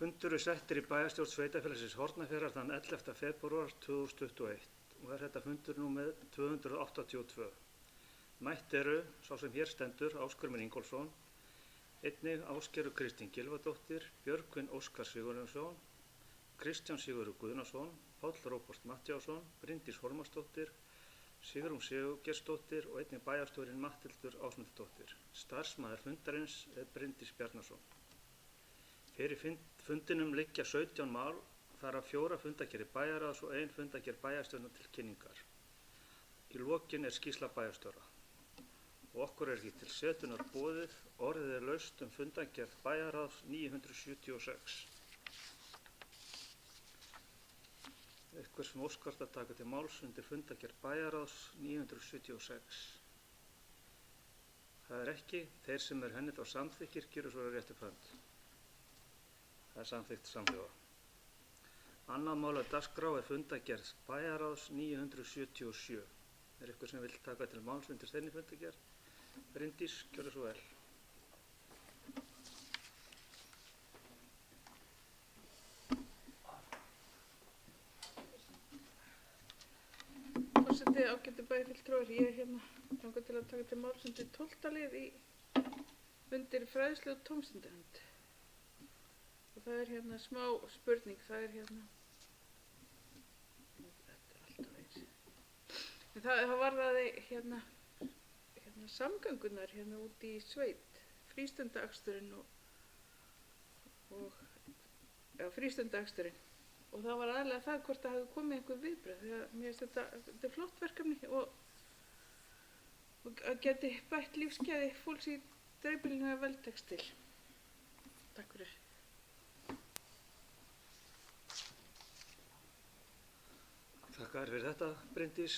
Fundur settur í bæjarstjórn Sveitarfélagsins Hornafjarðar þann 11. febrúar 2021 og þetta fundur númer 282. Mætt eru sá sem hér stendur, Ásgrímur Ingólfsson, einnig Ásgerður Kristín Gylfadóttir, Björgvin Óskar Sigurjónsson, Kristján Sigurður Guðnason, Páll Róbert Matthíasson, Bryndís Hólmarsdóttir, Sigrún Sigurgeirsdóttir og einnig bæjarstjórinn Matthildur Ásmundsdóttir. Starfsmaður fundarins er Bryndís Bjarnason. Fyrir fundinum liggja 17 mál, þar af 4 fundargerðir bæjarráðs og 1 fundargerð bæjarstjórnar til kynningar. Í lokin er skýrsla bæjarstjóra. Og okkur er því til setunar boðið, orðið er laust fundargerð bæjarráðs 976. Eitthvað sem óskast að taka til máls undir fundargerð bæjarráðs 976. Það er ekki, þeir sem er henni þá samþykkir gjöru svo rétt upp hönd. Það er samþykkt samhljóða. Annað mál á dagskrá er fundargerð bæjarráðs 977. Er eitthvað sem vill taka til máls undir þeirri fundargerð? Bryndís, gjörðu svo vel. Forseti, ágætu bæjarfulltrúar, ég er hérna langar til að taka til máls undir 12. lið undir fræðslu og tómstundahund. Og það er hérna smá spurning, það er hérna, þetta er alltaf eins. En það varðaði hérna samgöngunar hérna út í sveit, frístundaaksturinn og frístundaaksturinn. Og það var aðlega það hvort það hefði komið einhver viðbrögð, því að mér finnst þetta er flott verkefni og að geti bætt lífsgæði fólks í dreifbýlinu vel tekst til. Takk fyrir. Þakka fyrir þetta, Bryndís.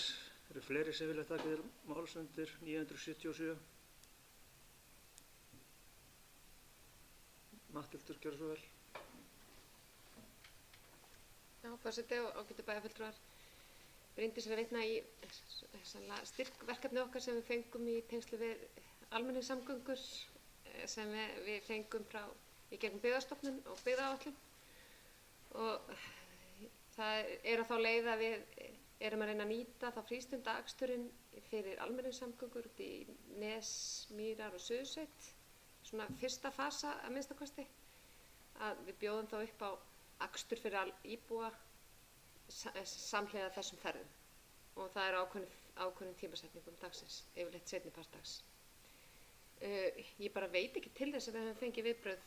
Eru fleiri sem vilja taka til máls undir 977? Matthildur, gjörðu svo vel. Já, forseti og ágætu bæjarfulltrúar. Bryndís er að vitna í styrkverkefni okkar sem við fengum í tengslu við almenningssamgöngur sem við fengum í gegnum Byggðastofnun og byggðaáætlun. Og það er á þá leið að við erum að reyna að nýta þá frístundaaksturinn fyrir almenningssamgöngur út í Nes, Mýrar og Suðursveit. Svona fyrsta fasa að minnstakosti. Að við bjóðum þá upp á akstur fyrir íbúa samhliða þessum ferðum. Og það er ákveðin tímasetningum dagsins, yfirleitt seinni part dags. Ég bara veit ekki til þess að við höfum fengið viðbrögð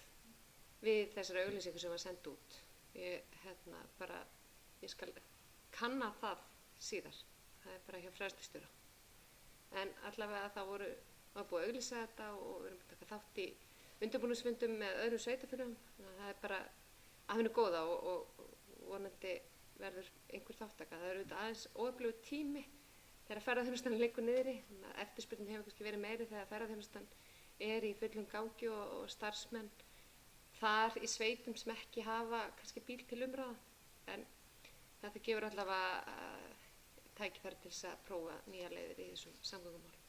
við þessari auglýsingu sem var send út. Ég skal kanna það síðar. Það er bara hjá fræðslustjóra. En allavega það var búið að auglýsa þetta og við erum að taka þátt í undirbúningsfundum með öðrum sveitarfélögum. Það er bara af henni góða og vonandi verður einhver þáttaka. Það er auðvitað aðeins óöflugur tími þegar ferðaþjónustan liggur niðri. Eftirspurnin hefur kannski verið meiri þegar ferðaþjónustan er í fullum gangi og starfsmenn þar í sveitum sem ekki hafa kannski bíl til umráða. En þetta gefur allavega tækifæri til þess að prófa nýjar leiðir í þessum samgöngumálum.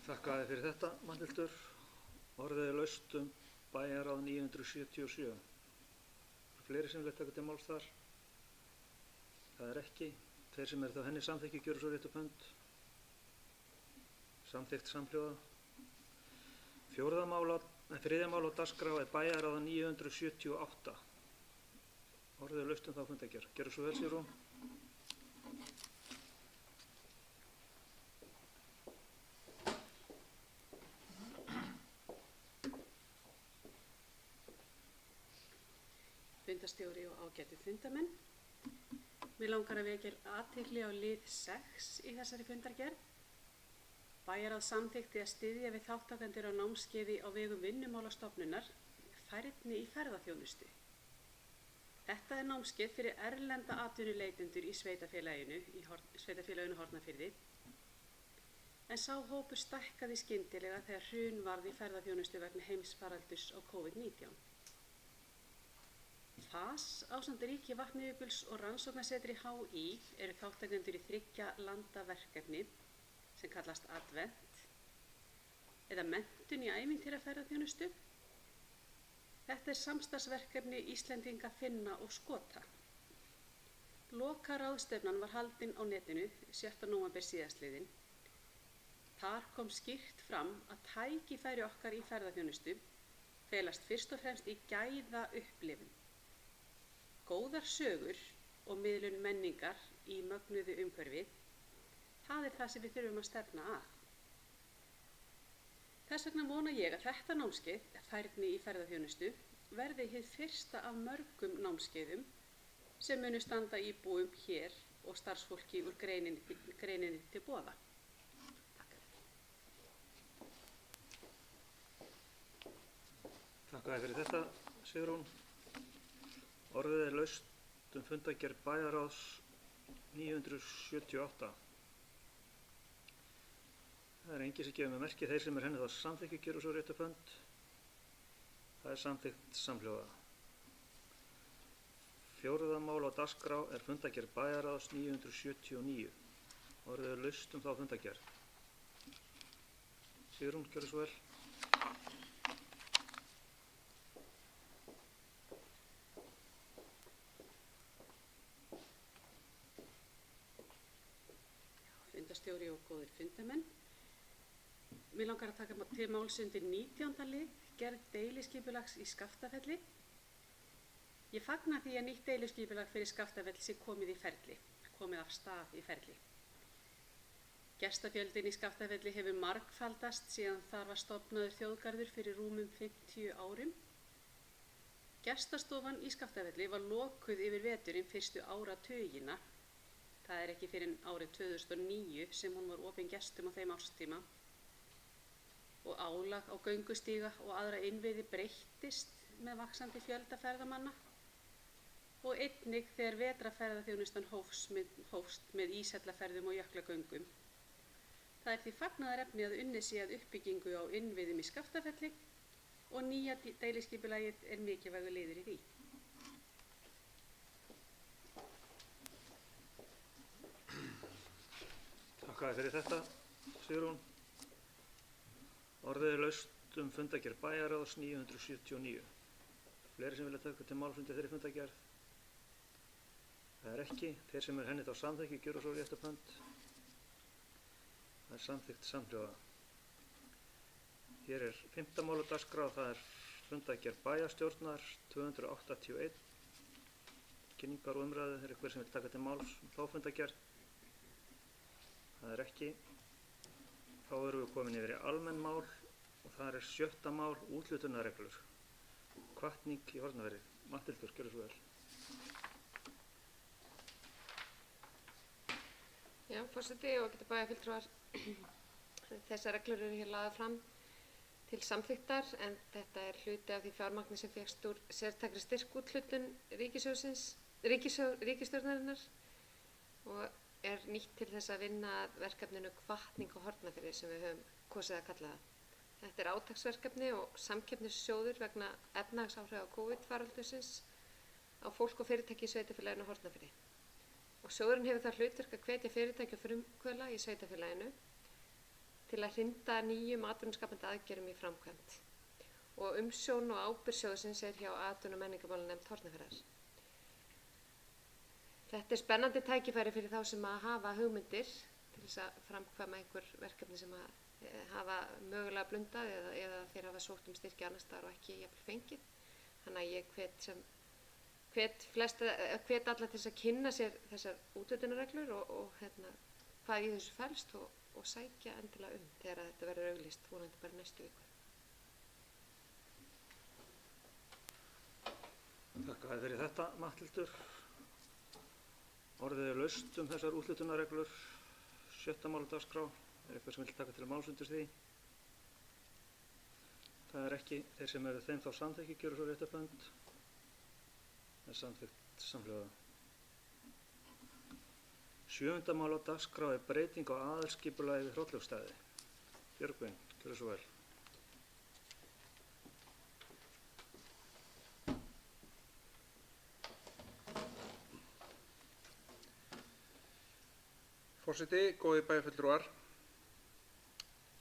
Þakka þér fyrir þetta, Matthildur. Orðið er laust bæjarráð 977. Fleiri sem vilja taka til máls þar? Það er ekki. Þeir sem þá henni samþykki gjöru svo rétt upp hönd. Samþykkt samhljóða. Þriðja mál á dagskrá er bæjarráð 978. Orðið er laust þá fundargerð. Gjörðu svo vel, Sigrún. Fundarstjóri og ágætu fundarmenn. Mig langar að vekja athygli á lið 6 í þessari fundargerð. Bæjarráð samþykkti að styðja við þátttakendur á námskeiði á vegum Vinnumálastofnunar færni í ferðaþjónustu. Þetta er námskeið fyrir erlenda atvinnuleitendur í sveitarfélaginu Hornafirði. En sá hópur stækkaði skyndilega þegar hrun varð í ferðaþjónustu vegna heimsfaraldurs á COVID-19. FAS ásamt Ríki vatnayfirborðs og rannsóknasetri HÍ eru þáttakendur í 3 landaverkefni sem kallast Advent eða menntun í ævintýraferðaþjónustu. Þetta er samstarfsverkefni Íslendinga, Finna og Skota. Lokaráðstefnan var haldin á netinu 6. nóvember síðastliðinn. Þar kom skýrt fram að tækifæri okkar í ferðaþjónustu felast fyrst og fremst í gæða upplifun. Góðar sögur og miðlun menningar í mögnuðu umhverfi, það er það sem við þurfum að stefna að. Þess vegna vona ég að þetta námskeið, færni í ferðaþjónustu, verði hið fyrsta af mörgum námskeiðum sem munu standa íbúum hér og starfsfólki úr greininni til boða. Þakka þér fyrir þetta, Sigrún. Orðið er laust fundargerð bæjarráðs 978. Það er enginn sem gefur með merki, þeir sem henni þá samþykki gjöru svo réttu pönd. Það er samþykkt samhljóða. 4. mál á dagskrá er fundargerð bæjarráðs 979. Orðið er laust þá fundargerð. Sigrún, gjörðu svo vel. Fundarstjóri og góðir fundamenn. Mér langar að taka til máls undir 19. lið, gerð deiliskipulags í Skaftafelli. Ég fagna því að nýtt deiliskipulag fyrir Skaftafell sé komið af stað í ferli. Gestafjöldin í Skaftafelli hefur margfaldast síðan þar var stofnaður þjóðgarður fyrir rúmum 50 árum. Gestastofan í Skaftafelli var lokuð yfir veturinn fyrstu áratugina. Það er ekki fyrir árið 2009 sem hún var opin gestum á þeim árstíma. Og álag á göngustíga og aðra innviði breyttist með vaxandi fjölda ferðamanna. Og einnig þegar vetrarferðaþjónustan hófst með íshellarferðum og jöklagöngum. Það er því fagnaðarefni að unnið sé að uppbyggingu á innviðum í Skaftafelli og nýja deiliskipulagið er mikilvægur liður í því. Þakka þér fyrir þetta, Sigrún. Orðið er laust fundargerð bæjarráðs 979. Fleiri sem vilja taka til máls undir þeirri fundargerð? Það er ekki. Þeir sem henni þá samþykki gjöru svo réttu pönd. Það er samþykkt samhljóða. Hér er 5. mál á dagskrá, það er fundargerð bæjarstjórnar 281. Kynningar og umræðu, er eitthvað sem vil taka til máls þá fundargerð? Það er ekki. Þá erum við komin yfir í almenn mál og það er 7. mál, úthlutunarreglur. Hvatning í Hornafirði. Matthildur, gjörðu svo vel. Já, forseti og getur bæjarfulltrúar. Þessar reglur eru hér lagðar fram til samþykktar en þetta er hluti af því fjármagni sem fékkst úr sértækri styrkúthlutun ríkisstjórnarinnar og er nýtt til þess að vinna að verkefninu hvatning á Hornafirði sem við höfum kosið að kalla það. Þetta er átaksverkefni og samkeppnissjóður vegna efnahagsáhrifa COVID-faraldursins á fólk og fyrirtæki í sveitarfélaginu á Hornafirði. Og sjóðurinn hefur það hlutverk að hvetja fyrirtæki og frumkvöðla í sveitarfélaginu til að hrinda nýjum atvinnuskapandi aðgerðum í framkvæmd. Og umsjón og ábyrgð sjóðsins er hjá atvinnu- og menningarmálanefnd Hornafjarðar. Þetta er spennandi tækifæri fyrir þá sem að hafa hugmyndir til þess að framkvæma einhver verkefni sem að hafa mögulega blundað eða þeir hafa sótt styrki annars staðar og ekki jafnvel fengið. Þannig að ég hvet alla til þess að kynna sér þessar úthlutunarreglur og hvað í þessu felst og sækja endilega þegar þetta verður auglýst, vonandi bara næstu viku. Þakka þér fyrir þetta, Matthildur. Orðið er laust þessar úthlutunarreglur. 7. mál á dagskrá. Er eitthvað sem vil taka til máls undir því? Það er ekki. Þeir sem eru þeim þá samþykki gjöru svo réttu pönd. Það er samþykkt samhljóða. 7. mál á dagskrá er breyting á aðalskipulagi við Hrollaugstaði. Björgvin, gjörðu svo vel. Forseti, góðir bæjarfulltrúar.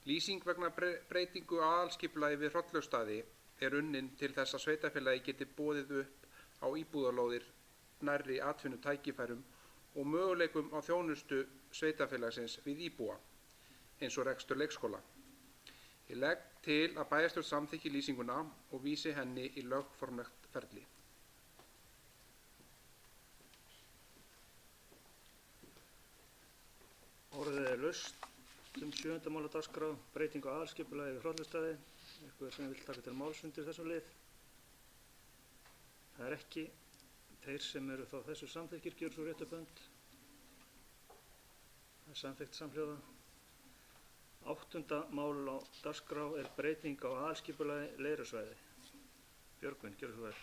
Lýsing vegna breytingu á aðalskipulagi við Hrollaugstaði er unnin til þess að sveitarfélagi geti boðið upp á íbúðarlóðir nærri atvinnutækifærum og möguleikum á þjónustu sveitarfélagsins við íbúa, eins og rekstur leikskóla. Ég legg til að bæjarstjórn samþykki lýsinguna og vísi henni í lögformlegt ferli. Orðið er laust 7. mál á dagskrá, breyting á aðalskipulagi við Hrollaugstaði. Eitthvað sem vil taka til máls undir þessum lið? Það er ekki. Þeir sem eru þá þessu samþykkir gjöra svo réttu bönd. Það er samþykkt samhljóða. 8. mál á dagskrá er breyting á aðalskipulagi Leirusvæði. Björgvin, gjörðu svo vel.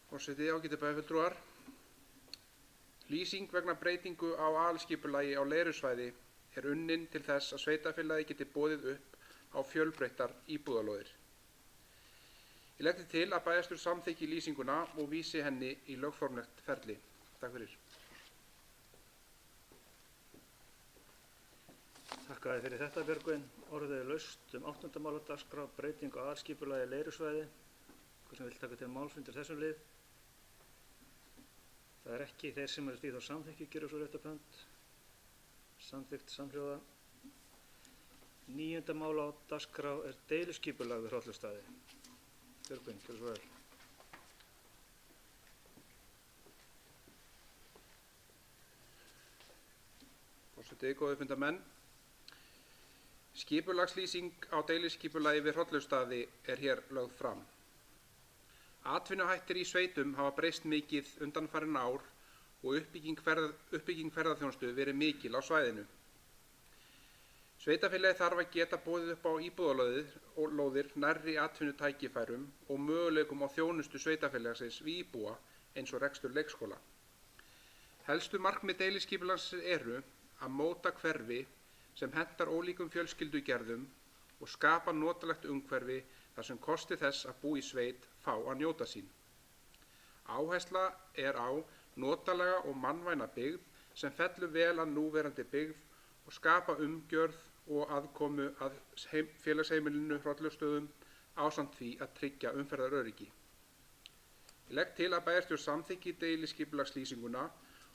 Forseti, ágætu bæjarfulltrúar. Lýsing vegna breytingu á aðalskipulagi á Leirusvæði er unnin til þess að sveitarfélagi geti boðið upp á fjölbreyttar íbúðarlóðir. Ég legg til að bæjarstjórn samþykki lýsinguna og vísi henni í lögformlegt ferli. Takk fyrir. Þakka þér fyrir þetta, Björgvin. Orðið er laust 8. mál á dagskrá, breyting á aðalskipulagi Leirusvæði. Hvað sem vil taka til máls undir þessum lið? Það er ekki. Þeir sem eru því þá samþykki gjöra svo réttu bönd. Samþykkt samhljóða. 9. mál á dagskrá er deiluskipulag við Hrollaugstaði. Björgvin, gjörðu svo vel. Forseti, góðir fundarmenn. Skipulagslýsing á deiliskipulagi við Hrollaugstaði er hér lögð fram. Atvinnuhættir í sveitum hafa breyst mikið undanfarin ár og uppbygging ferðaþjónustu verið mikil á svæðinu. Sveitarfélagið þarf að geta boðið upp á íbúðarlóðir nærri atvinnutækifærum og möguleikum á þjónustu sveitarfélagsins við íbúa eins og rekstur leikskóla. Helstu markmið deiliskipulagsins eru að móta hverfi sem hentar ólíkum fjölskyldugerðum og skapa notalegt umhverfi þar sem kosti þess að búa í sveit fá að njóta sín. Áhersla er á notalega og mannvæna byggð sem fellur vel að núverandi byggð og skapa umgjörð og aðkomu að félagsheimilinu Hrollaugstöðum ásamt því að tryggja umferðaröryggi. Ég legg til að bæjarstjórn samþykki deiliskipulagslýsinguna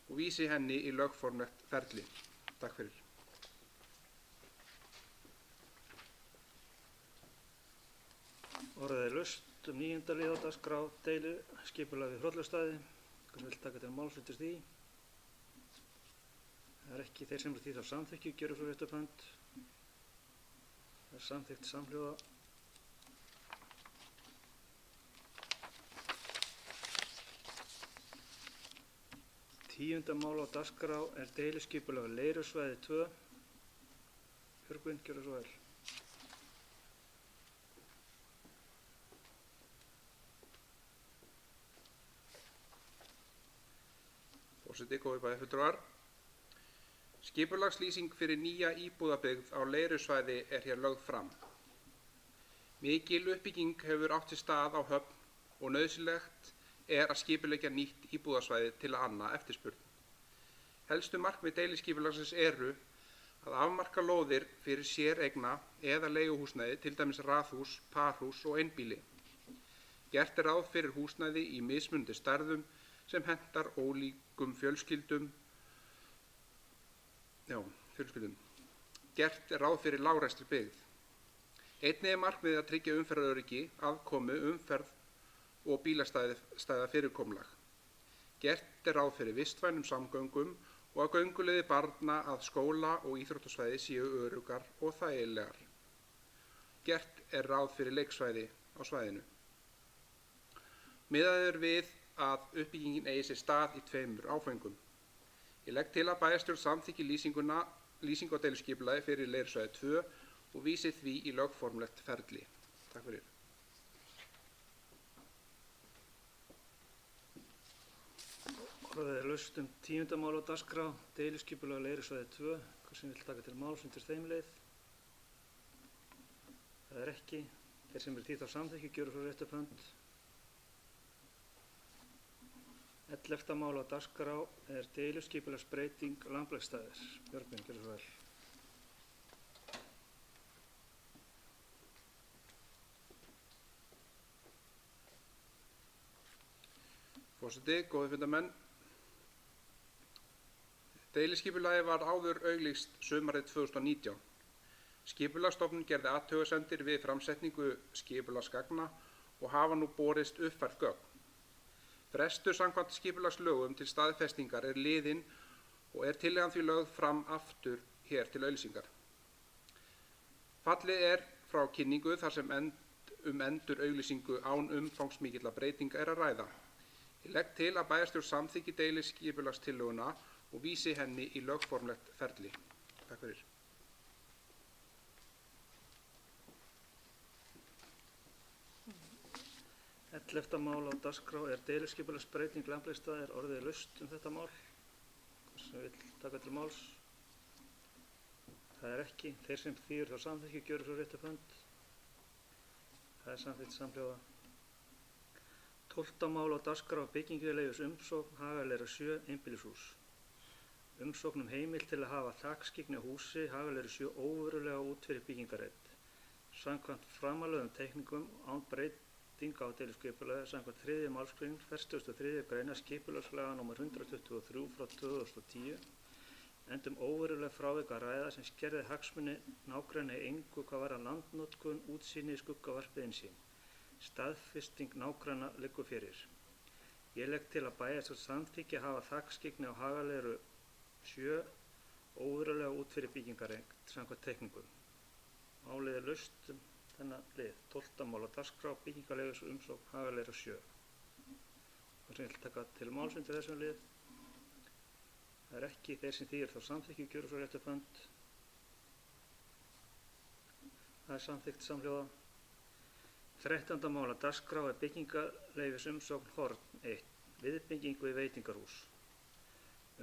og vísi henni í lögformlegt ferli. Takk fyrir. Orðið er laust 9. lið á dagskrá, deiluskipulag við Hrollaugstaði. Hvað sem vil taka til máls undir því? Það er ekki. Þeir sem eru því þá samþykki gjöra svo réttu bönd. Það er samþykkt samhljóða. 10. mál á dagskrá er deiliskipulag við Leirusvæði 2. Björgvin, gjörðu svo vel. Forseti, góðir bæjarfulltrúar. Skipulagslýsing fyrir nýja íbúðabyggð á Leirusvæði er hér lögð fram. Mikil uppbygging hefur átt sér stað á Höfn og nauðsynlegt er að skipuleggja nýtt íbúðasvæði til að anna eftirspurn. Helstu markmið deiliskipulagsins eru að afmarka lóðir fyrir séreigna eða leiguhúsnæði, til dæmis raðhús, parhús og einbýli. Gert er ráð fyrir húsnæði í mismunandi stærðum sem hentar ólíkum fjölskyldum. Gert er ráð fyrir lágrekstri byggð. Einnig er markmiðið að tryggja umferðaröryggi, aðkomu, umferð og bílastæða fyrirkomulag. Gert er ráð fyrir vistvænum samgöngum og að gönguleiðir barna að skóla og íþróttasvæði séu öruggar og þægilegar. Gert er ráð fyrir leiksvæði á svæðinu. Miðað er við að uppbyggingin eigi sér stað í 2 áföngum. Ég legg til að bæjarstjórn samþykki lýsingu á deiliskipulagi fyrir Leirusvæði 2 og vísi því í lögformlegt ferli. Takk fyrir. Orðið er laust 10. mál á dagskrá, deiliskipulag Leirusvæði 2. Hvað sem vil taka til máls undir þeim lið? Það er ekki. Þeir sem eru því þá samþykki gjöra svo réttu bönd. 11. mál á dagskrá er deiliskipulagsbreyting Lamblæksstaðir. Björgvin, gjörðu svo vel. Forseti, góði fundarmenn. Deiliskipulagið var áður auglýst sumarið 2019. Skipulagsstofnun gerði athugasemdir við framsetningu skipulagsgagna og hafa nú borist uppfært gögn. Frestur samkvæmt skipulagslögum til staðfestingar er liðinn og er tillagan því lögð fram aftur hér til auglýsingar. Fallið er frá kynningu þar sem endur auglýsingu án umfangsmikilla breytinga er að ræða. Ég legg til að bæjarstjórn samþykki deiliskipulagstillöguna og vísi henni í lögformlegt ferli. Takk fyrir. Ellefta mál á dagskrá er deiliskipulagsbreyting Lamblæksstaðir. Orðið laust þetta mál. Hvers sem vill taka til máls? Það er ekki. Þeir sem því þá samþykki gjöru svo rétt upp hönd. Það er samþykkt samhljóða. 12. mál á dagskrá byggingarleyfis umsókn Hagaleira 7 einbýlishús. Umsókn heimild til að hafa þakskygni á húsi Hagaleira 7 óverulega út fyrir byggingarreit. Samkvæmt framanlögðum teikningum án breytinga á deiliskipulagi samkvæmt 3. málsgrein 43. greina skipulagslaga nr. 123 frá 2010 endum óveruleg frávik að ræða sem skerði hagsmuni nágranna í engu hvað varðar landnotkun, útsýni, skuggavarpið innsýn. Staðfesting nágranna liggur fyrir. Ég legg til að bæjarstjórn samþykki að hafa þakskygni á Hagaleiru 7 óverulega út fyrir byggingarreit samkvæmt teikningum. Málið er laust þennan lið. 12. mál á dagskrá byggingarleyfis umsókn Hagaleira 7. Og sem ég vil taka til máls undir þessum lið. Það er ekki. Þeir sem því þá samþykki gjöru svo rétt upp hönd. Það er samþykkt samhljóða. 13. mál á dagskrá er byggingarleyfis umsókn Horn 1. Viðbyggingu við veitingahús.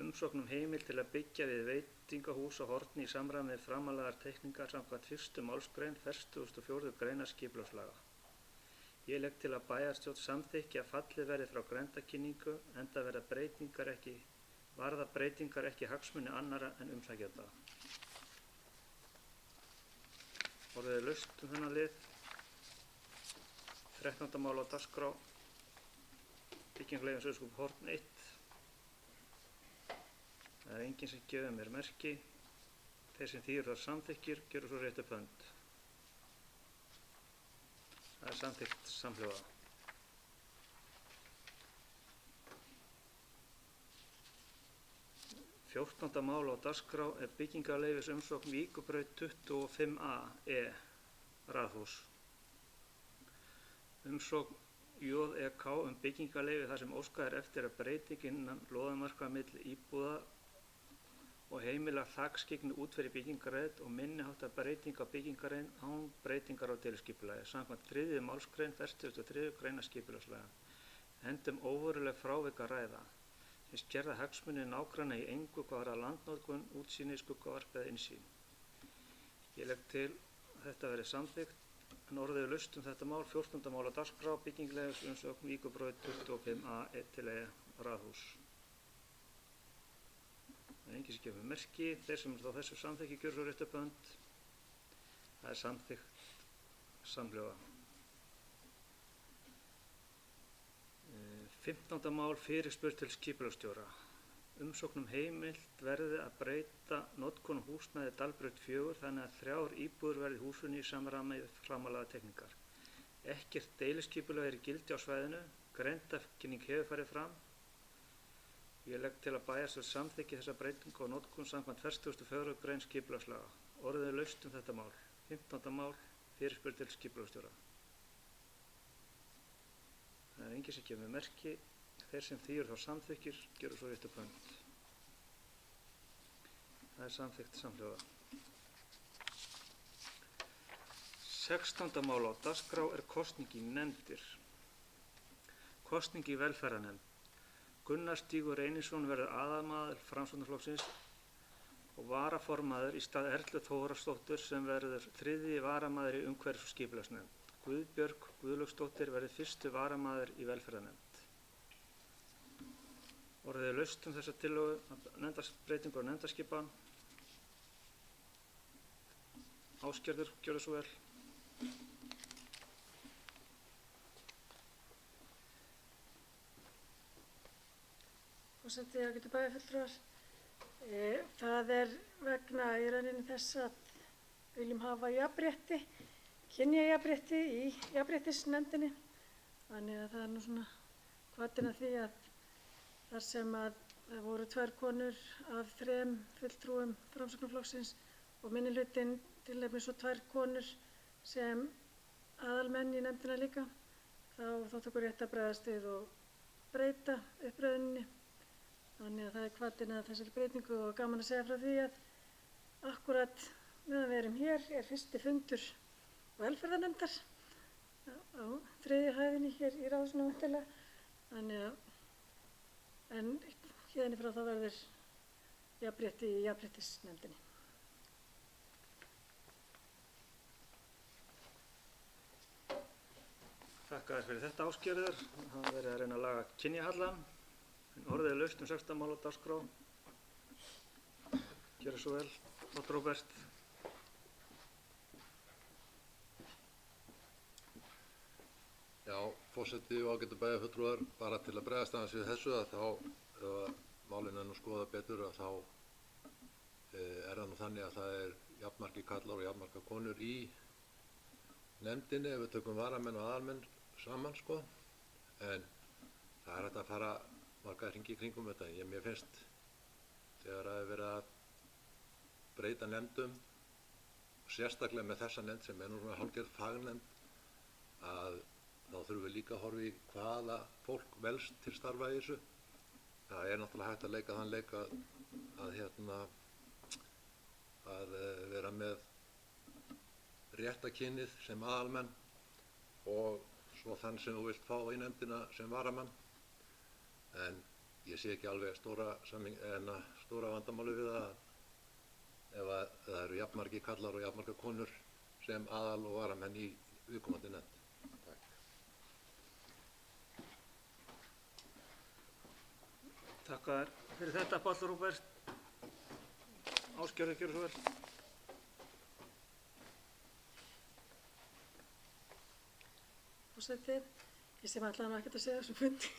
Umsókn heimild til að byggja við veitingahús á Horni í samræmi við framanlegar teikningar samkvæmt 1. málsgrein 44. greinar skipulagslaga. Ég legg til að bæjarstjórn samþykki að fallið verði frá grenndarkynningu enda varða breytingar ekki hagsmuni annarra en umsækjenda. Orðið er laust þennan lið. 13. mál á dagskrá byggingarleyfis umsókn Horn 1. Það er enginn sem gefur mér merki. Þeir sem því það samþykkir gjöru svo rétt upp hönd. Það er samþykkt samhljóða. 14. mál á dagskrá er byggingarleyfis umsókn Víkurbraut 25A raðhús. Umsókn JEK byggingarleyfi þar sem óskað er eftir að breytingin innan lóðamarka milli íbúða og heimila þakskygni út fyrir byggingarreit og minni háttar breyting á byggingarrein án breytingar á deiliskipulagi samkvæmt 3. málsgrein 43. greina skipulagslaga. Endum óveruleg frávik að ræða sem skerða hagsmuni nágranna í engu hvað varðar landnotkun, útsýni, skuggavarp eða innsýn. Ég legg til að þetta verði samþykkt en orðið er laust þetta mál. 14. mál á dagskrá byggingarleyfis umsókn Víkurbraut 25A til raðhús. Það er enginn sem gefur merki. Þeir sem þá þessu samþykki gjöru svo rétt upp hönd. Það er samþykkt samhljóða. 15. mál fyrirspurn til skipulagsstjóra. Umsókn heimild verði að breyta notkun húsnæði Dalbraut 4 þannig að 3 íbúðir verði húsinu í samræmi við framanlegar teikningar. Ekkert deiliskipulag er í gildi á svæðinu. Grenndarkynning hefur farið fram. Ég legg til að bæjarstjórn samþykki þessa breytingu á notkun samkvæmt 44. grein skipulagslaga. Orðið er laust þetta mál. 15. mál fyrirspurn til skipulagsstjóra. Það er enginn sem gefur mér merki. Þeir sem því þá samþykkir gjöru svo rétt upp hönd. Það er samþykkt samhljóða. 16. mál á dagskrá er kosning í nefndir. Kosning í velferðarnefnd. Gunnar Stígur Reynisson verður aðalmaður Framsóknarflokksins og varaformaður í stað Erlu Þórhallsdóttur sem verður 3. varamaður í umhverfis- og skipulagsnefnd. Guðbjörg Guðlaugsdóttir verður 1. varamaður í velferðarnefnd. Orðið er laust þessa tillögu, breytingu á nefndaskipan. Ásgerður, gjörðu svo vel. Forseti og getur bæjarfulltrúar. Það er vegna í rauninni þess að við viljum hafa jafnrétti, kynjajafnrétti í jafnréttisnefndinni. Þannig að það er nú svona hvatinn að því að þar sem að það voru 2 konur af 3 fulltrúum Framsóknarflokksins og minnihlutinn tilnefnir svo 2 konur sem aðalmenn í nefndina líka, þá þótti okkur rétt að bregðast við og breyta uppröðuninni. Þannig að það er hvatinn að þessari breytingu og gaman að segja frá því að akkurat meðan við erum hér er fyrsti fundur velferðarnefndar á 3. hæðinni hér í ráðhúsinu væntanlega. Þannig að en hérðinni frá þá verður jafnrétti í jafnréttisnefndinni. Þakka þér fyrir þetta Ásgerður. Það er verið að reyna að laga kynjahallann. Orðið er laust 16 mál á dagskrá. Gjörðu svo vel. Flott Róbert. Já, forseti og ágætu bæjarfulltrúar, bara til að bregðast aðeins við þessu að þá, ef málin er nú skoða betur, að þá er það nú þannig að það er jafnmargir karlar og jafnmargar konur í nefndinni ef við tökum varamenn og aðalmenn saman, sko. En það er hægt að fara marga hringi í kringum þetta. Mér finnst þegar að vera að breyta nefndum, og sérstaklega með þessa nefnd sem er nú svona hálfgerð fagnefnd, að þá þurfum við líka að horfa í hvaða fólk velst til starfa í þessu. Það er náttúrulega hægt að leika þann leik að vera með rétta kynið sem aðalmenn og svo þann sem þú vilt fá í nefndina sem varamann. En ég sé ekki alveg stóra vandamáli við það ef það eru jafnmargir karlar og jafnmargar konur sem aðal og varamenn í viðkomandi nefnd. Þakka þér fyrir þetta Páll Róbert. Ásgerður, gjörðu svo vel. Forseti, ég sem ætlaði nú ekkert að segja þessum fundi.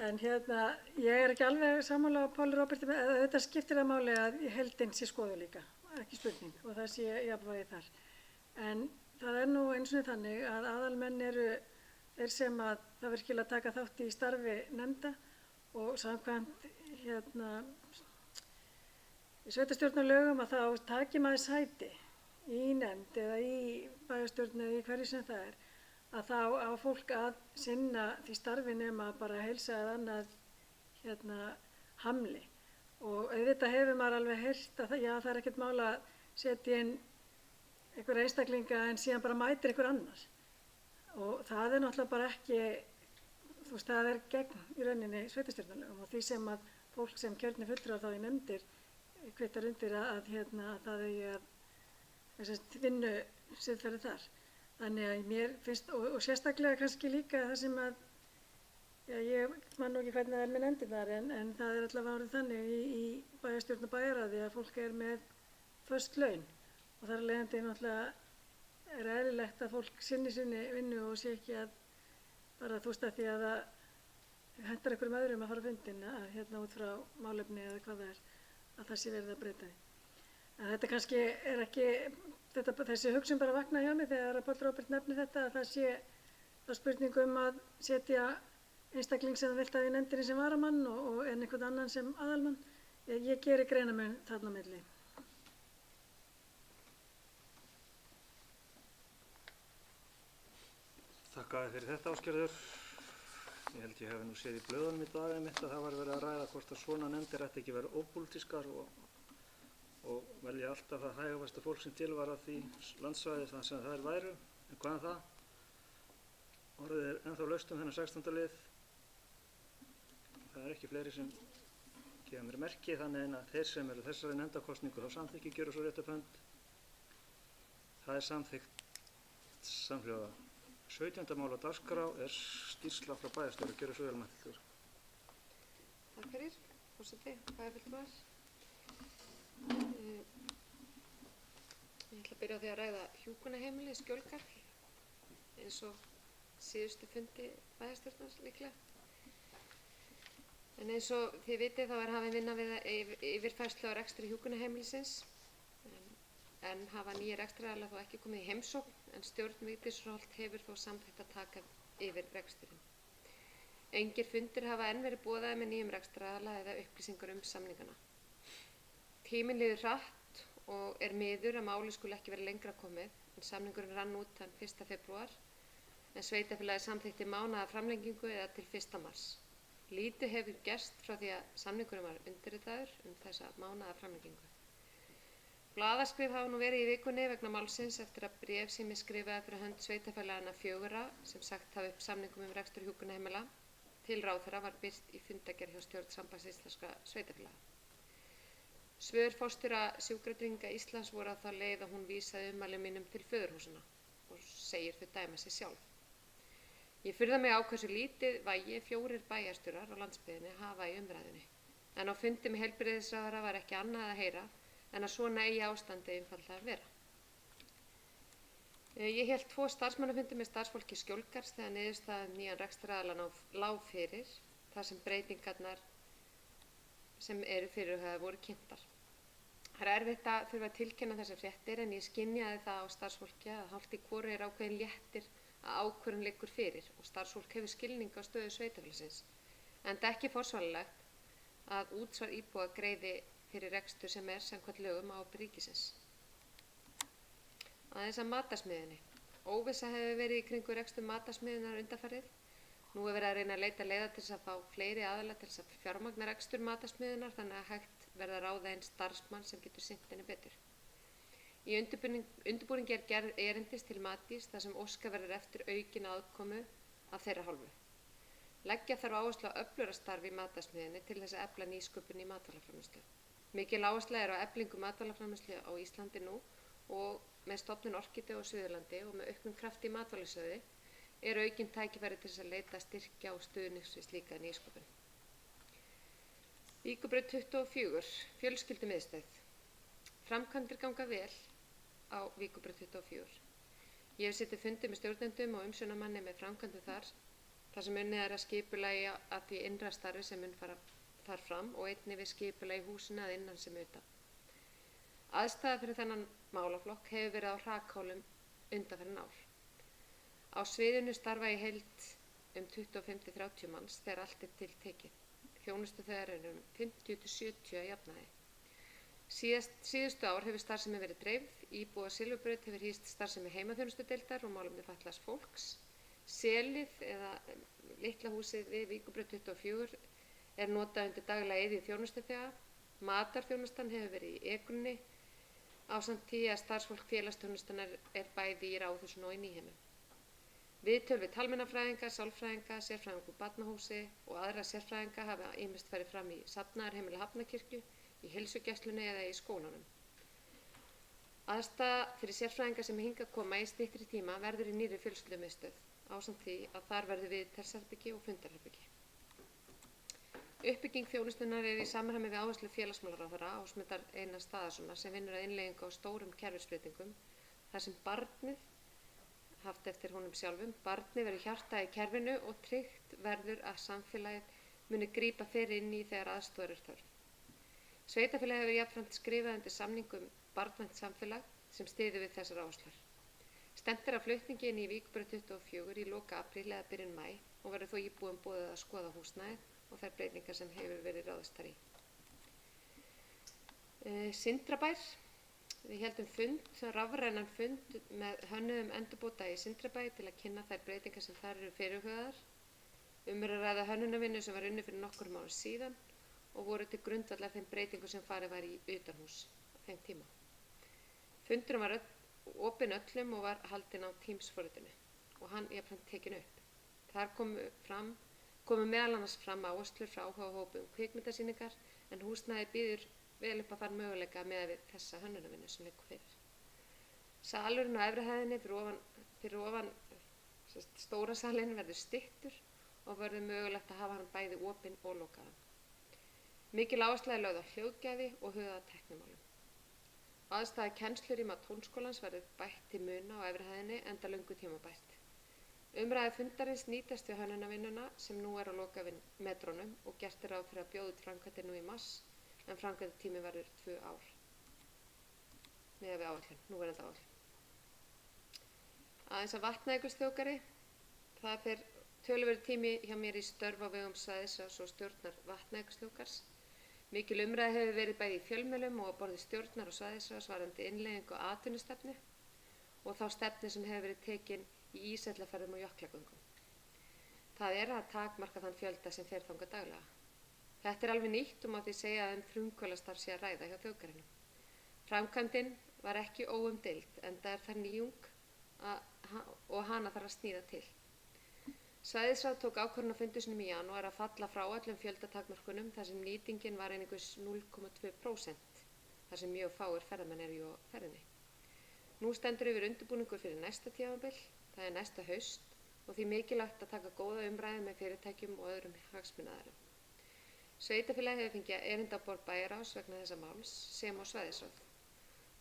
En ég er ekki alveg sammála á Páli Róberti, þetta skiptir það máli að heildin sé skoðuð líka, ekki spurning, og það sé jafnvægi þar. En það er nú eins og þannig að aðalmenn eru þeir sem að það virkilega taka þátt í starfi nefnda og samkvæmt í sveitarstjórnarlögum að þá taki maður sæti í nefnd eða í bæjarstjórn eða í hverju sem það er, að þá á fólk að sinna því starfi nema bara að heilsa eða annað hamli. Og auðvitað hefur maður alveg heyrt að það er ekkert mál að setja inn einhverja einstaklinga en síðan bara mætir einhver annar. Og það er náttúrulega bara ekki, það er gegn í rauninni sveitarstjórnarlögum og því sem að fólk sem kjörnir fulltrúar þá í nefndir kvittar undir að það eigi að vinnu siðferði þar. Þannig að mér finnst, og sérstaklega kannski líka það sem að, ég man nú ekki hvernig það er með nefndirnar, en það er allavega orðið þannig í bæjarstjórn og bæjarráði að fólk er með föst laun og þar af leiðandi náttúrulega er eðlilegt að fólk sinni vinnu og sé ekki að bara að því að það hentar einhverjum öðrum að fara á fundin að út frá málefni eða hvað það er, að það sé verið að breyta því. En þetta kannski er ekki, þessi hugsun bara vaknaði hjá mig þegar Páll Róbert nefnir þetta, að það sé þá spurning að setja einstakling sem það vilt að í nefndinni sem varamann og en einhvern annan sem aðalmann. Ég geri greinarmun þarna á milli. Þakka þér fyrir þetta Ásgerður. Ég held ég hef nú séð í blöðunum í dag einmitt að það var verið að ræða hvort að svona nefndir ætti ekki verið ópólitískar og velja alltaf það hægavasta fólk sem til var að því landsvæði þar sem þær væru. En hvað er það? Orðið er ennþá laust þennan 16. lið. Það er ekki fleiri sem gefa mér merki, þannig að þeir sem eru þessari nefndakosningu þá samþykki gjöra svo rétt upp hönd. Það er samþykkt samhljóða. 17. mál á dagskrá er skýrsla frá bæjarstjóra. Gjörðu svo vel, Matthildur. Takk fyrir, forseti, bæjarfulltrúar. Ég ætla að byrja á því að ræða hjúkrunarheimili Skjólgarð eins og síðustu fundi bæjarstjórnar líklega. En eins og þið vitið þá hafin vinna við yfirfærslu á rekstri hjúkrunarheimilisins en hafa nýjir rekstraraðilar þó ekki komið í heimsókn en stjórn Vigdísar Holt hefur þó samþykkt að taka yfir reksturinn. Engir fundir hafa enn verið boðaðir með nýjum rekstraraðila eða upplýsingar samningana. Tíminn líður hratt og miður að máli skuli ekki verið lengra komið en samningurinn rann út þann 1. febrúar en sveitarfélagið samþykkti mánaða framlengingu eða til 1. mars. Lítið hefur gerst frá því að samningurinn var undirritaður þessa mánaða framlengingu. Blaðaskrif hafa nú verið í vikunni vegna málsins eftir að bréf sem skrifaði fyrir hönd sveitarfélaganna 4 sem sagt hafa upp samningum rekstur hjúkrunarheimila til ráðherra var birt í fundargerð hjá stjórn Sambands íslenskra sveitarfélaga. Svör forstjóra Sjúkratrygginga Íslands voru á þá leið að hún vísaði ummælum mínum til föðurhúsanna og segir þau dæma sig sjálf. Ég furða mig á hversu lítið vægi 4 bæjarstjórar á landsbyggðinni hafa í umræðunni, en á fundi með heilbrigðisráðherra var ekki annað að heyra en að svona eigi ástandi einfaldlega að vera. Ég hélt 2 starfsmannafundi með starfsfólki Skjólgarðs þegar niðurstaðan nýjan rekstraraðila lá fyrir, þar sem breytingarnar sem eru fyrirhugaðar voru kynntar. Það er erfitt að þurfa að tilkynna þessar fréttir en ég skynjaði það á starfsfólki að hálft í hvoru ákveðin léttir að ákvörðun liggur fyrir og starfsfólk hefur skilning á stöðu sveitarfélagsins, enda ekki forsvaranlegt að útsvar íbúa greiði fyrir rekstur sem samkvæmt lögum á ábyrgð ríkisins. Aðeins að matarsmiðjunni. Óvissa hefur verið í kringum rekstur matarsmiðjunnar undanfarið. Nú er verið að reyna að leita leiða til þess að fá fleiri aðila til þess að fjármagna rekstur matarsmiðjunnar þannig að hægt verða að ráða einn starfsmann sem getur sinnt henni betur. Í undirbúningi er gerð erindis til Matís þar sem óskað verður eftir aukin aðkomu af þeirra hálfu. Leggja þarf áherslu á öflugra starf í matarsmiðjunni til þess að efla nýsköpun í matvælaframleiðslu. Mikil áhersla er á eflingu matvælaframleiðslu á Íslandi nú og með stofnun Orkídeu á Suðurlandi og með auknum krafti í matvælasjóði aukin tækifæri til þess að leita styrkja og stuðnings við slíka nýsköpun. Víkurbraut 24, fjölskyldumiðstöð. Framkvæmdir ganga vel á Víkurbraut 24. Ég hef setið fundi með stjórnendum og umsjónarmanni með framkvæmdum þar sem unnið er að skipulagi að því innra starfi sem mun fara þar fram og einnig við skipulagi húsinu að innan sem utan. Aðstæða fyrir þennan málaflokk hefur verið á hrakhólum undanfarin ár. Á sviðinu starfa í heild 25-30 manns þegar allt til tekið. Þjónustu þegar eru 50-70 að jafnaði. Síðustu ár hefur starfsemi verið dreifð, íbúa Silfurbraut hefur hýst starfsemi heimaþjónustudeildar og málefni fatlaðs fólks. Selið eða litla húsið við Víkurbraut 24 er notað undir daglega eyði þjónustuþega. Matarþjónustan hefur verið í Ekrunni ásamt því að starfsfólk félagsþjónustan er bæði í Ráðhúsinu og í Nýheimum. Viðtöl við talmeinafræðinga, sálfræðinga, sérfræðinga úr barnahúsi og aðra sérfræðinga hafa ýmist farið fram í safnaðarheimili Hafnarkirkju, í heilsugæslunni eða í skólanum. Aðstaða fyrir sérfræðinga sem hingað koma í styttri tíma verður í nýrri fjölskyldumiðstöð ásamt því að þar verður viðtalsherbergi og fundarherbergi. Uppbygging þjónustunnar í samræmi við áherslu félagsmálaráðherra Ásmundar Einars Daðasonar sem vinnur að innleiðingu á stórum kerfisbreytingum þar sem barnið, haft eftir honum sjálfum, barnið verður hjartað í kerfinu og tryggt verður að samfélagið muni grípa fyrir inn í þegar aðstoðar þörf. Sveitarfélagið hefur jafnframt skrifað undir samningum barnvænt samfélag sem styður við þessar áherslur. Stefnt er að flutningi inn í Víkurbraut 24 í loka apríl eða byrjun maí og verður þó íbúum boðið að skoða húsnæðið og þær breytingar sem hefur verið ráðist þar í. Sindrabær. Við héldum rafrænan fund með hönnuðum endurbóta í Sindrabæ til að kynna þær breytingar sem þar eru fyrirhugaðar. Er að ræða hönnunarvinnu sem var unnið fyrir nokkrum árum síðan og voru til grundvallar þeim breytingum sem farið var í utanhús á þeim tíma. Fundurinn var opinn öllum og var haldinn á Teams-forritinu og hann jafnframt tekinn upp. Þar komu meðal annars fram áherslur frá áhugahópum kvikmyndasýningar en húsnæði býður vel upp að fara möguleika með við þessa hönnunarvinnu sem liggur fyrir. Salurinn á efri hæðinni fyrir ofan stóra salinn verður styttur og verður mögulegt að hafa hann bæði opinn og lokaðan. Mikil áhersla er lögð á hljóðgæði og hugað að tæknimálum. Aðstæða kennslurýma tónskólans verður bætt til muna á efri hæðinni enda löngu tímabært. Umræður fundarins nýtast við hönnunarvinnuna sem nú er á lokametrónum og gert er ráð fyrir að bjóða út framkvæmdir nú í mars en framkvæmdatími verður 2 ár. Miðað við áætlun, núverandi áætlun. Aðeins að Vatnajökulsþjóðgarði, það fer töluverður tími hjá mér í störf á vegum svæðisráðs og stjórnar Vatnajökulsþjóðgarðs. Mikil umræða hefur verið bæði í fjölmiðlum og á borði stjórnar og svæðisráðs varðandi innleiðingu og atvinnustefnu og þá stefnu sem hefur verið tekin í ísællaferðum og jöklagöngum. Það er að takmarka þann fjölda sem fer þangað daglega. Þetta er alveg nýtt og má því segja að frumkvöðlastarf sé að ræða hjá þjóðgarðinum. Framkvæmdin var ekki óumdeild enda er það nýjung og hana þarf að sníða til. Svæðisráð tók ákvörðun á fundi sínum í janúar að falla frá öllum fjöldatakmörkunum þar sem nýtingin var einungis 0,2%, þar sem mjög fáir ferðamenn eru á ferðinni. Nú stendur yfir undirbúningur fyrir næsta tímabil, það er næsta haust og því mikilvægt að taka góða umræðu með fyrirtækjum og öðrum hagsmunaaðilum. Sveitarfélagið hefur fengið erindi á borð bæjarráðs vegna þessa máls sem á svæðisráð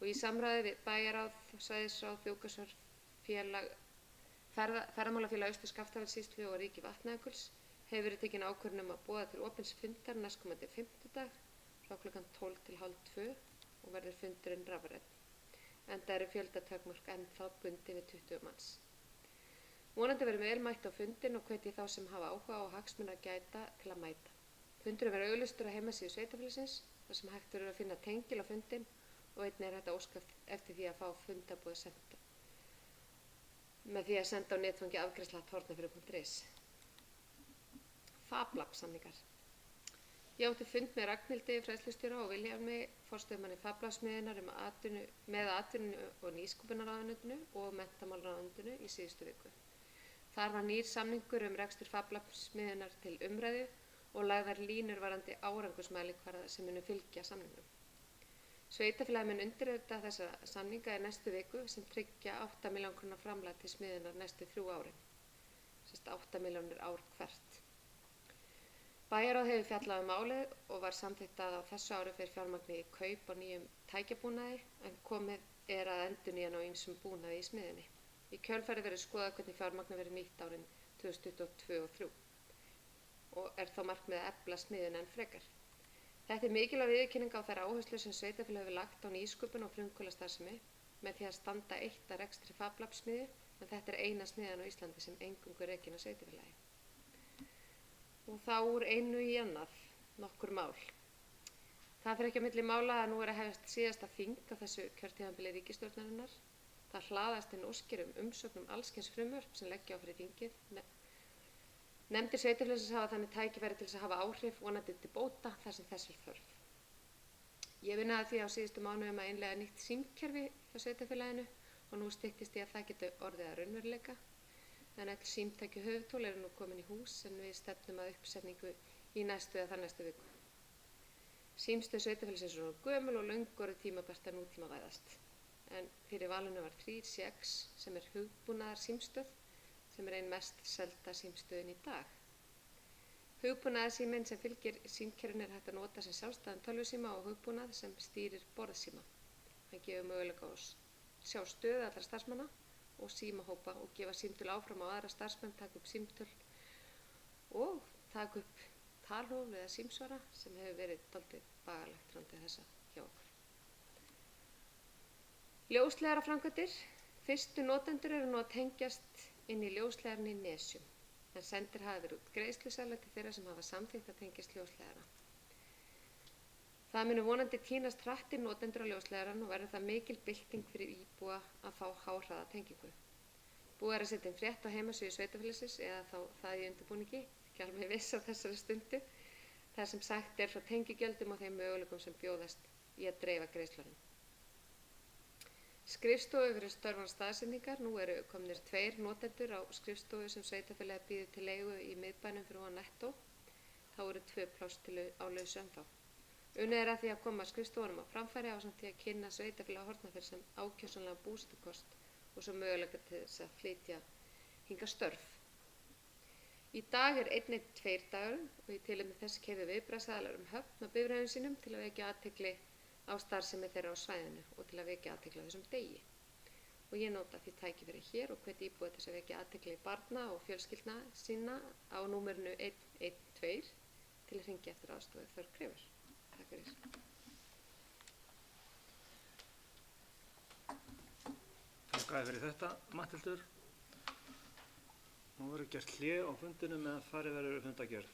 og í samráði við bæjarráð, svæðisráð, þjóðgarðsfélag, Ferðamálafélag Austur-Skaftafellssýslu og ríki Vatnajökuls hefur verið tekin ákvörðun að boða til opins fundar næstkomandi fimmtudag frá klukkan 12 til hálf 2 og verður fundurinn rafrænn. Enda eru fjöldatakmörk ennþá bundin við 20 manns. Vonandi verður vel mætt á fundinn og hvet ég þá sem hafa áhuga á hagsmuna að gæta til að mæta. Fundurinn verður auglýstur á heimasíðu sveitarfélagsins þar sem hægt verður að finna tengil á fundinn og einnig er hægt að óska eftir því að fá fundarboð senda með því að senda á netfangi afgreiðsla@hornafirði.is. FabLab samningar. Ég átti fund með Ragnhildi fræðslustjóra og Vilhjálmi forstöðumanni FabLab smiðjunar með atvinnu- og nýsköpunarráðuneytinu og menntamálaráðuneytinu í síðustu viku. Þar var nýr samningur rekstur FabLab smiðjunar til umræðu og lagðar línur varðandi árangursmælikvarða sem munu fylgja samningnum. Sveitarfélagið mun undirrita þessa samninga í næstu viku sem tryggja 8 milljóna króna framlag til smiðjunar næstu 3 árin. 8 milljónir ár hvert. Bæjarráð hefur fjallað málið og var samþykkt að á þessu ári fer fjármagni í kaup á nýjum tækjabúnaði en komið er að endurnýjan á ýmsum búnaði í smiðjunni. Í kjölfarið verður skoðað hvernig fjármagni verður nýtt árin 2022 og 2023 og er þá markmiðið að efla smiðjuna enn frekar. Þetta er mikilvæg viðurkenning á þær áherslur sem sveitarfélagið hefur lagt á nýsköpun og frumkvöðlastarfsemi með því að standa eitt að rekstri FabLab smiðju en þetta er eina smiðjan á Íslandi sem eingöngu er rekin af sveitarfélagi. Og þá úr einu í annað, nokkur mál. Það fer ekki á milli mála að nú er að hefjast síðasta þing á þessu kjörtímabili ríkisstjórnarinnar. Það hlaðast inn óskir umsóknum allskyns frumvörp sem leggja á fyrir þingið. Nefndir sveitarfélagsins hafa þannig tækifæri til þess að hafa áhrif vonandi til bóta þar sem þess er þörf. Ég vinnaði því á síðustu mánuðum að innleiða nýtt símkerfi hjá sveitarfélaginu og nú styttist ég að það geti orðið að raunveruleika. En öll símtæki höfuðtól eru nú komin í hús en við stefnum að uppsetningu í næstu eða þarnæstu viku. Símstöð sveitarfélagsins er nú gömul og löngu orðið tímabært að nútímavæðast. En fyrir valinu var 3CX sem er hugbúnaðar símstöð sem er ein mest selda símstöðin í dag. Hugbúnaðarsíminn sem fylgir símkerfinu er hægt að nota sem sjálfstæðan tölvusíma og hugbúnað sem stýrir borðsíma. Það gefur möguleika á sjá stöðu allra starfsmanna og símahópa og gefa símtöl áfram á aðra starfsmenn, taka upp símtöl og taka upp talhóf eða símsvara sem hefur verið dálítið bagalegt fram til þessa hjá okkur. Ljósleiðaraframkvæmdir. Fyrstu notendur eru nú að tengjast inn í ljósleiðarinn í Nesjum, en sendir hafa verið út greiðsluseðlar til þeirra sem hafa samþykkt að tengjast ljósleiðara. Það munu vonandi tínast hratt inn notendur á ljósleiðarann og verður það mikil bylting fyrir íbúa að fá háhraða tengingu. Búið er að setja inn frétt á heimasíðu sveitarfélagsins eða þá það í undirbúningi, ekki alveg viss á þessari stundu, þar sem sagt er frá tengigjöldum og þeim möguleikum sem bjóðast í að dreifa greiðslunum. Skrifstofu fyrir störfan staðsetningar. Nú eru komnir 2 notendur á skrifstofu sem sveitarfélagið býður til leigu í miðbænum fyrir ofan Nettó. Þá eru 2 pláss á lausu ennþá. Unnið er að því að koma skrifstofunum á framfæri ásamt því að kynna sveitarfélag Hornafjarðar sem ákjósanlega búsetukost og svo möguleika til þess að flytja hingað störf. Í dag er 112 dagur og í tilefni þess keyrðu viðbragðsaðilar höfn á bifreiðum sínum til að vekja athygli á starfsemi þeirra á svæðinu og til að vekja athygli á þessum degi. Og ég nota því tækifæri hér og hvet íbúa til að vekja athygli barna og fjölskyldna sína á númerinu 112 til að hringja eftir aðstoð ef þörf krefur. Takk fyrir. Þakka fyrir þetta, Matthildur. Nú verður gert hlé á fundinum meðan farið verður fundagerð.